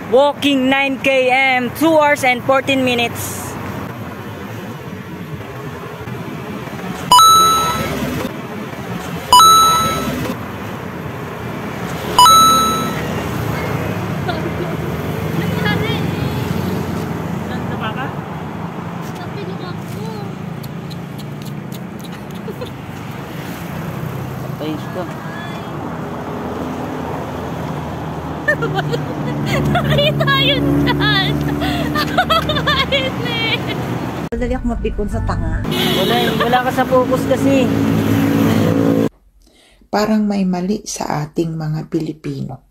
Walking 9 km, 2 hours and 14 minutes. Nakita yun dyan! Madali ako mapikon sa tanga. Wala ka sa focus kasi. Parang may mali sa ating mga Pilipino.